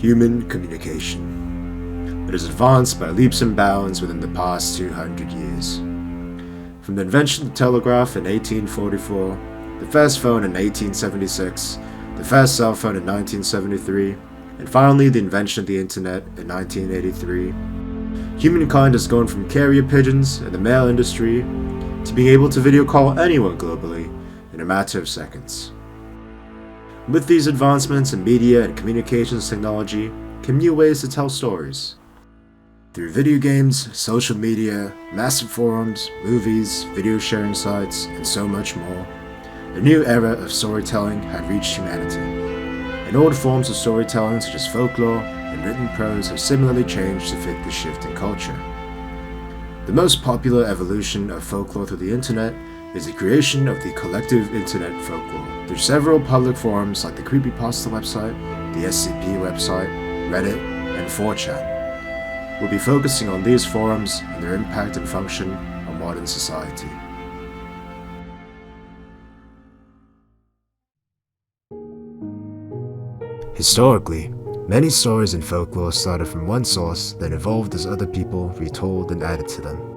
Human communication. It has advanced by leaps and bounds within the past 200 years. From the invention of the telegraph in 1844, the first phone in 1876, the first cell phone in 1973, and finally the invention of the internet in 1983, humankind has gone from carrier pigeons in the mail industry to being able to video call anyone globally in a matter of seconds. With these advancements in media and communications technology came new ways to tell stories. Through video games, social media, massive forums, movies, video sharing sites, and so much more, a new era of storytelling had reached humanity. And old forms of storytelling such as folklore and written prose have similarly changed to fit the shift in culture. The most popular evolution of folklore through the internet is the creation of the collective internet folklore through several public forums like the creepypasta website, the SCP website, Reddit, and 4chan. We'll be focusing on these forums and their impact and function on modern society. Historically, many stories in folklore started from one source, then evolved as other people retold and added to them.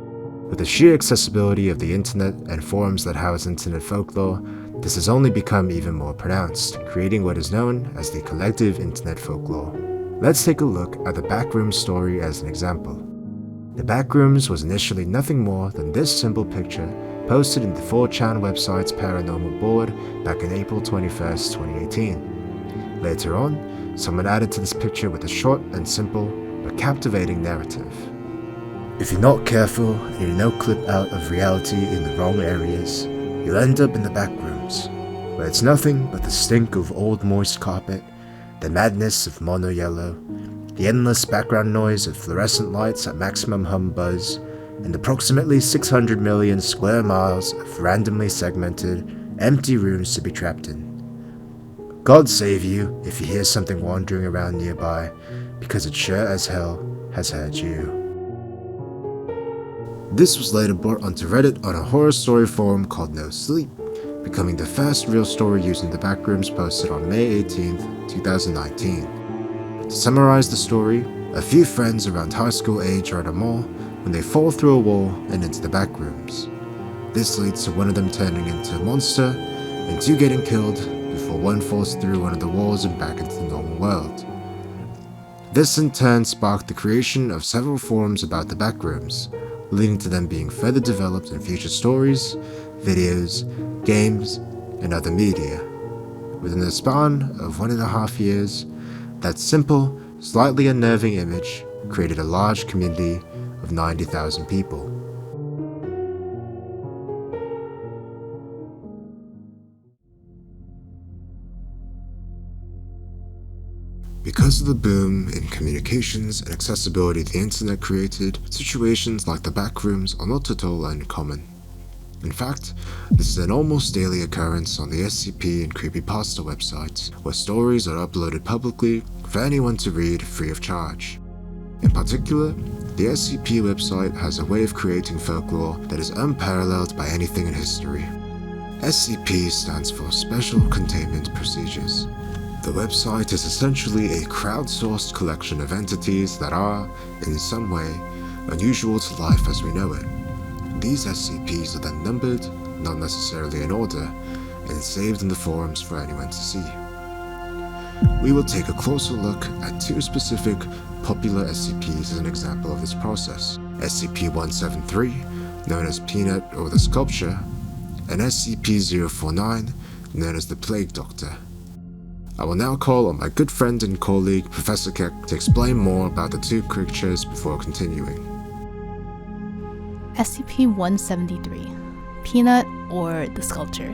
With the sheer accessibility of the internet and forums that house internet folklore, this has only become even more pronounced, creating what is known as the collective internet folklore. Let's take a look at the Backrooms story as an example. The Backrooms was initially nothing more than this simple picture posted in the 4chan website's paranormal board back in April 21st, 2018. Later on, someone added to this picture with a short and simple but captivating narrative. If you're not careful and you don't clip out of reality in the wrong areas, you'll end up in the back rooms, where it's nothing but the stink of old moist carpet, the madness of mono yellow, the endless background noise of fluorescent lights at maximum hum buzz, and approximately 600 million square miles of randomly segmented, empty rooms to be trapped in. God save you if you hear something wandering around nearby, because it sure as hell has heard you. This was later brought onto Reddit on a horror story forum called No Sleep, becoming the first real story using the Backrooms posted on May 18th, 2019. To summarize the story, a few friends around high school age are at a mall when they fall through a wall and into the Backrooms. This leads to one of them turning into a monster and two getting killed before one falls through one of the walls and back into the normal world. This in turn sparked the creation of several forums about the Backrooms, leading to them being further developed in future stories, videos, games, and other media. Within the span of 1.5 years, that simple, slightly unnerving image created a large community of 90,000 people. Because of the boom in communications and accessibility the internet created, situations like the Backrooms are not at all uncommon. In fact, this is an almost daily occurrence on the SCP and creepypasta websites, where stories are uploaded publicly for anyone to read free of charge. In particular, the SCP website has a way of creating folklore that is unparalleled by anything in history. SCP stands for Special Containment Procedures. The website is essentially a crowdsourced collection of entities that are, in some way, unusual to life as we know it. These SCPs are then numbered, not necessarily in order, and saved in the forums for anyone to see. We will take a closer look at two specific popular SCPs as an example of this process. SCP-173, known as Peanut or the Sculpture, and SCP-049, known as the Plague Doctor. I will now call on my good friend and colleague, Professor Kek, to explain more about the two creatures before continuing. SCP-173, Peanut or the Sculpture.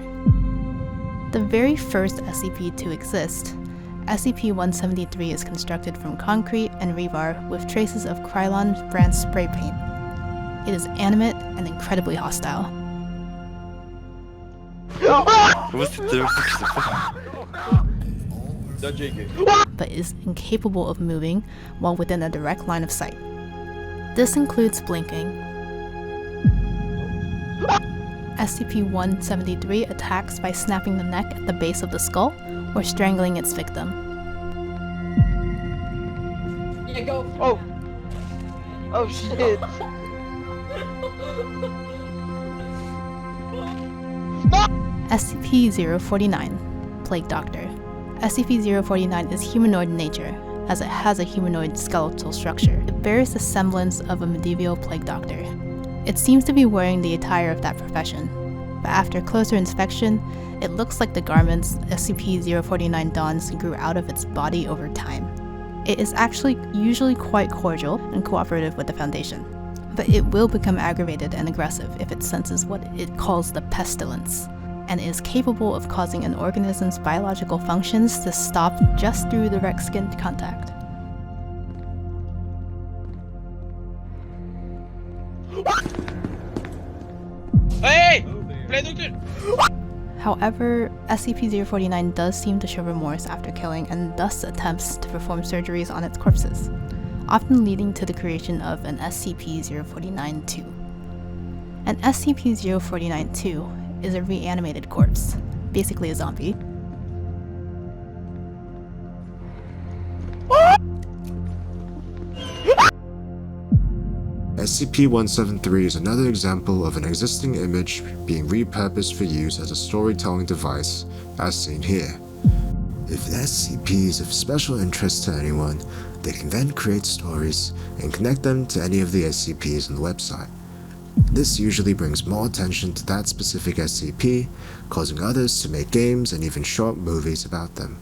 The very first SCP to exist, SCP-173 is constructed from concrete and rebar with traces of Krylon brand spray paint. It is animate and incredibly hostile. But is incapable of moving while within a direct line of sight. This includes blinking. SCP-173 attacks by snapping the neck at the base of the skull or strangling its victim. go. Oh! Oh shit! SCP-049, Plague Doctor. SCP-049 is humanoid in nature, as it has a humanoid skeletal structure. It bears the semblance of a medieval plague doctor. It seems to be wearing the attire of that profession, but after closer inspection, it looks like the garments SCP-049 dons grew out of its body over time. It is actually usually quite cordial and cooperative with the Foundation, but it will become aggravated and aggressive if it senses what it calls the pestilence, and is capable of causing an organism's biological functions to stop just through direct skin contact. Hey! Play doctor! However, SCP-049 does seem to show remorse after killing and thus attempts to perform surgeries on its corpses, often leading to the creation of an SCP-049-2. An SCP-049-2 is a reanimated corpse, basically a zombie. SCP-173 is another example of an existing image being repurposed for use as a storytelling device, as seen here. If the SCP is of special interest to anyone, they can then create stories and connect them to any of the SCPs on the website. This usually brings more attention to that specific SCP, causing others to make games and even short movies about them,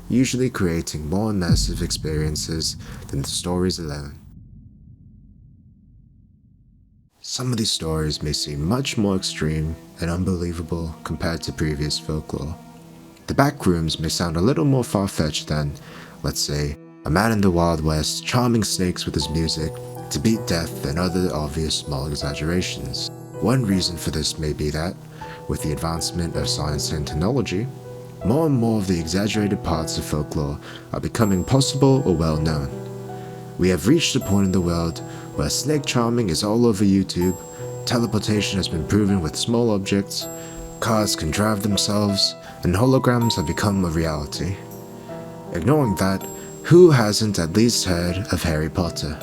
usually creating more immersive experiences than the stories alone. Some of these stories may seem much more extreme and unbelievable compared to previous folklore. The backrooms may sound a little more far-fetched than, let's say, a man in the Wild West charming snakes with his music to beat death and other obvious small exaggerations. One reason for this may be that, with the advancement of science and technology, more and more of the exaggerated parts of folklore are becoming possible or well known. We have reached a point in the world where snake charming is all over YouTube, teleportation has been proven with small objects, cars can drive themselves, and holograms have become a reality. Ignoring that, who hasn't at least heard of Harry Potter?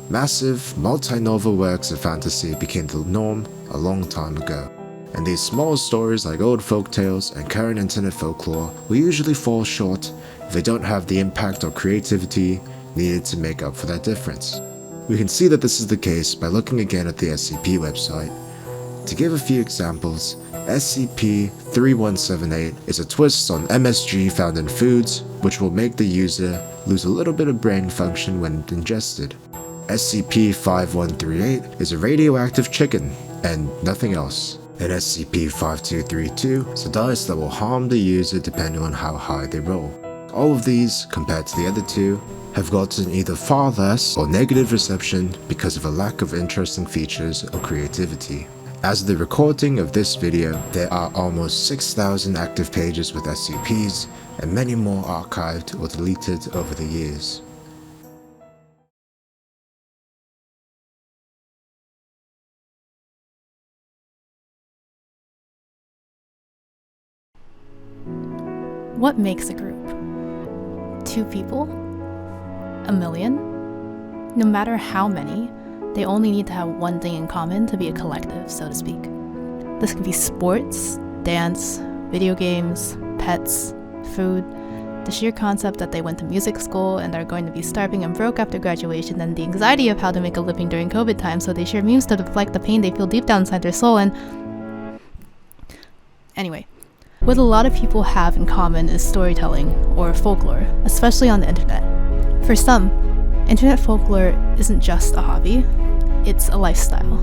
Massive, multi-novel works of fantasy became the norm a long time ago, and these small stories like old folktales and current internet folklore will usually fall short if they don't have the impact or creativity needed to make up for that difference. We can see that this is the case by looking again at the SCP website. To give a few examples, SCP-3178 is a twist on MSG found in foods, which will make the user lose a little bit of brain function when ingested. SCP-5138 is a radioactive chicken, and nothing else. And SCP-5232 is a dice that will harm the user depending on how high they roll. All of these, compared to the other two, have gotten either far less or negative reception because of a lack of interesting features or creativity. As of the recording of this video, there are almost 6,000 active pages with SCPs, and many more archived or deleted over the years. What makes a group? 2 people? A million? No matter how many, they only need to have one thing in common to be a collective, so to speak. This could be sports, dance, video games, pets, food, the sheer concept that they went to music school and are going to be starving and broke after graduation, and the anxiety of how to make a living during COVID time, so they share memes to deflect the pain they feel deep down inside their soul. And anyway, what a lot of people have in common is storytelling, or folklore, especially on the internet. For some, internet folklore isn't just a hobby, it's a lifestyle.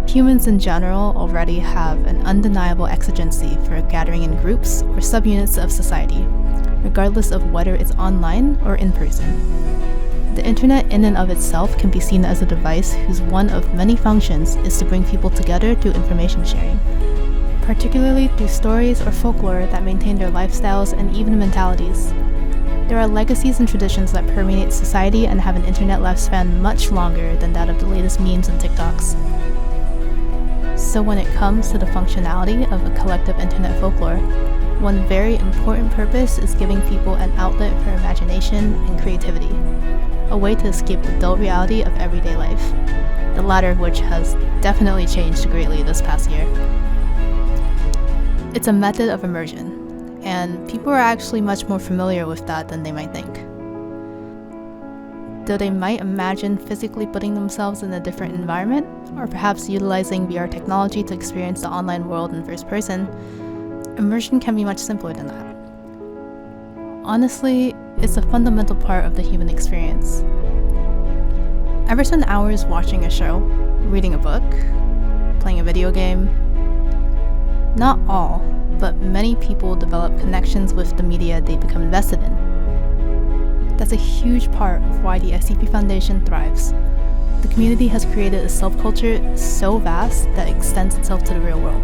Humans in general already have an undeniable exigency for gathering in groups or subunits of society, regardless of whether it's online or in person. The internet in and of itself can be seen as a device whose one of many functions is to bring people together through information sharing, particularly through stories or folklore that maintain their lifestyles and even mentalities. There are legacies and traditions that permeate society and have an internet lifespan much longer than that of the latest memes and TikToks. So when it comes to the functionality of a collective internet folklore, one very important purpose is giving people an outlet for imagination and creativity, a a way to escape the dull reality of everyday life, the latter of which has definitely changed greatly this past year. It's a method of immersion, and people are actually much more familiar with that than they might think. Though they might imagine physically putting themselves in a different environment, or perhaps utilizing VR technology to experience the online world in first person, immersion can be much simpler than that. Honestly, it's a fundamental part of the human experience. Ever spend hours watching a show, reading a book, playing a video game? Not all, but many people develop connections with the media they become invested in. That's a huge part of why the SCP Foundation thrives. The community has created a subculture so vast that it extends itself to the real world.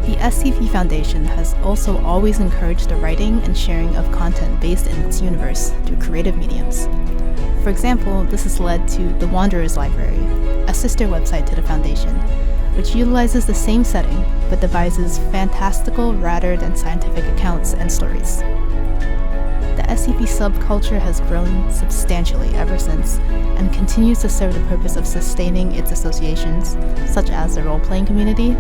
The SCP Foundation has also always encouraged the writing and sharing of content based in its universe through creative mediums. For example, this has led to the Wanderer's Library, a sister website to the Foundation, which utilizes the same setting but devises fantastical rather than scientific accounts and stories. The SCP subculture has grown substantially ever since and continues to serve the purpose of sustaining its associations, such as the role-playing community,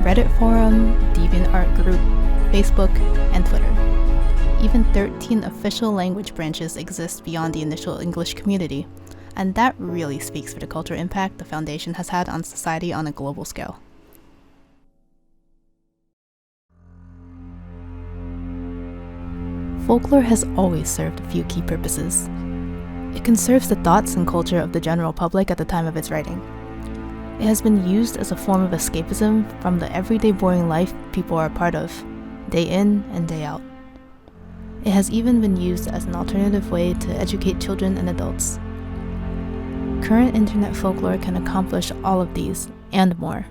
Reddit forum, DeviantArt group, Facebook, and Twitter. Even 13 official language branches exist beyond the initial English community, and that really speaks for the cultural impact the Foundation has had on society on a global scale. Folklore has always served a few key purposes. It conserves the thoughts and culture of the general public at the time of its writing. It has been used as a form of escapism from the everyday boring life people are a part of, day in and day out. It has even been used as an alternative way to educate children and adults. Current internet folklore can accomplish all of these, and more.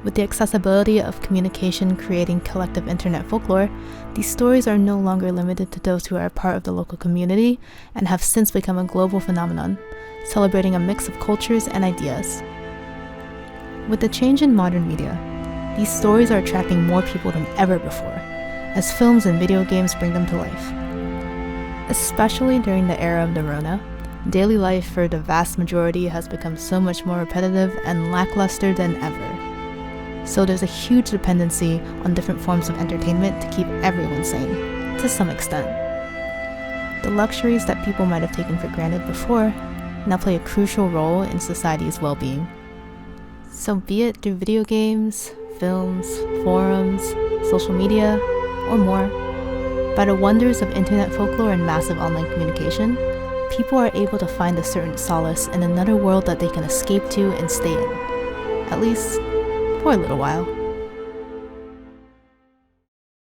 With the accessibility of communication creating collective internet folklore, these stories are no longer limited to those who are a part of the local community and have since become a global phenomenon, celebrating a mix of cultures and ideas. With the change in modern media, these stories are attracting more people than ever before, as films and video games bring them to life. Especially during the era of the Rona, daily life for the vast majority has become so much more repetitive and lackluster than ever. So there's a huge dependency on different forms of entertainment to keep everyone sane, to some extent. The luxuries that people might have taken for granted before now play a crucial role in society's well-being. So be it through video games, films, forums, social media, or more, by the wonders of internet folklore and massive online communication, people are able to find a certain solace in another world that they can escape to and stay in, at least for a little while.